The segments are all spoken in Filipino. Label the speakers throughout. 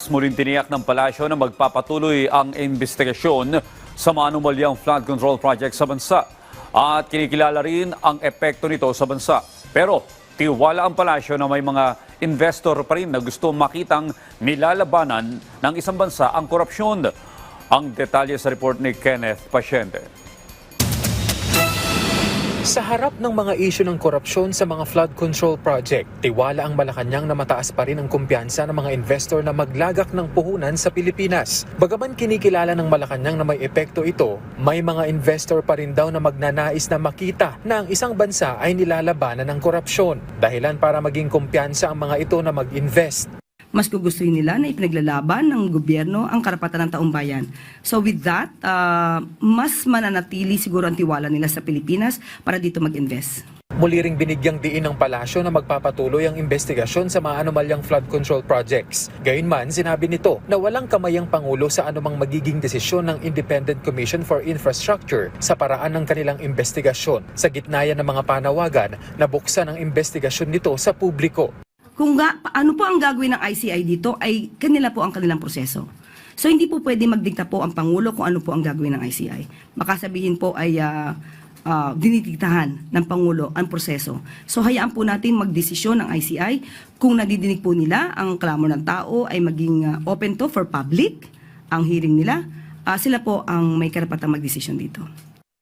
Speaker 1: Muling tiniyak ng palasyo na magpapatuloy ang investigasyon sa mga anomalyang flood control project sa bansa at kinikilala rin ang epekto nito sa bansa. Pero tiwala ang palasyo na may mga investor pa rin na gusto makitang nilalabanan ng isang bansa ang korupsyon. Ang detalye sa report ni Kenneth Pasyente.
Speaker 2: Sa harap ng mga isyu ng korupsyon sa mga flood control project, tiwala ang Malacanang na mataas pa rin ang kumpiyansa ng mga investor na maglagak ng puhunan sa Pilipinas. Bagaman kinikilala ng Malacanang na may epekto ito, may mga investor pa rin daw na magnanais na makita na ang isang bansa ay nilalabanan ng korupsyon. Dahilan para maging kumpiyansa ang mga ito na mag-invest.
Speaker 3: Mas gugustuhin nila na ipinaglalaban ng gobyerno ang karapatan ng taong bayan. So with that, mas mananatili siguro ang tiwala nila sa Pilipinas para dito mag-invest.
Speaker 2: Muli ring binigyang diin ng palasyo na magpapatuloy ang investigasyon sa mga anomalyang flood control projects. Gayunman, sinabi nito na walang kamay ang Pangulo sa anumang magiging desisyon ng Independent Commission for Infrastructure sa paraan ng kanilang investigasyon. Sa gitna yan ng mga panawagan na buksan ang investigasyon nito sa publiko.
Speaker 3: Ano po ang gagawin ng ICI dito ay kanila po ang kanilang proseso. So hindi po pwede magdikta po ang Pangulo kung ano po ang gagawin ng ICI. Baka sabihin po ay dinidiktahan ng Pangulo ang proseso. So hayaan po natin magdesisyon ng ICI kung nadidinig po nila ang klamo ng tao ay maging open to for public ang hearing nila. Sila po ang may karapatang magdesisyon dito.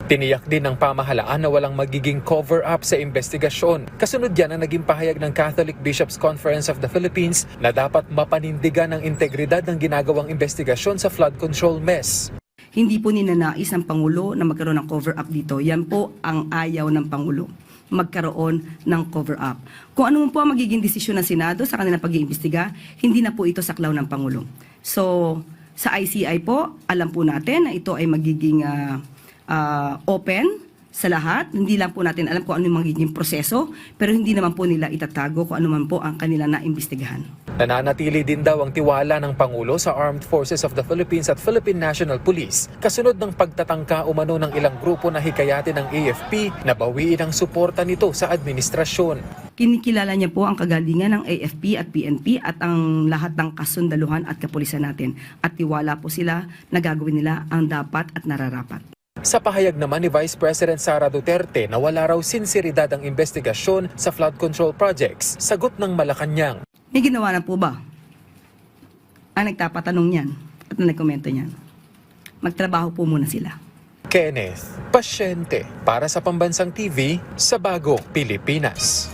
Speaker 2: Tiniyak din ng pamahalaan na walang magiging cover-up sa investigasyon. Kasunod yan ang naging pahayag ng Catholic Bishops' Conference of the Philippines na dapat mapanindigan ang integridad ng ginagawang investigasyon sa flood control mess.
Speaker 3: Hindi po ninanais ng Pangulo na magkaroon ng cover-up dito. Yan po ang ayaw ng Pangulo, magkaroon ng cover-up. Kung ano po ang magiging desisyon ng Senado sa kanilang pag-iimbestiga, hindi na po ito saklaw ng Pangulo. So, sa ICI po, alam po natin na ito ay magiging open sa lahat. Hindi lang po natin alam kung ano yung magiging proseso, pero hindi naman po nila itatago kung ano man po ang kanila naimbestigahan.
Speaker 2: Nananatili din daw ang tiwala ng Pangulo sa Armed Forces of the Philippines at Philippine National Police kasunod ng pagtatangka umano ng ilang grupo na hikayatin ng AFP na bawiin ang suporta nito sa administrasyon.
Speaker 3: Kinikilala niya po ang kagalingan ng AFP at PNP at ang lahat ng kasundaluhan at kapulisan natin. At tiwala po sila na gagawin nila ang dapat at nararapat.
Speaker 2: Sa pahayag naman ni Vice President Sara Duterte na wala raw sinseridad ang investigasyon sa flood control projects, sagot ng Malacanang.
Speaker 3: May ginawa na po ba ang nagtapatanong niyan at nagkomento niyan? Magtrabaho po muna sila.
Speaker 2: Kenneth Pasyente para sa Pambansang TV sa Bagong Pilipinas.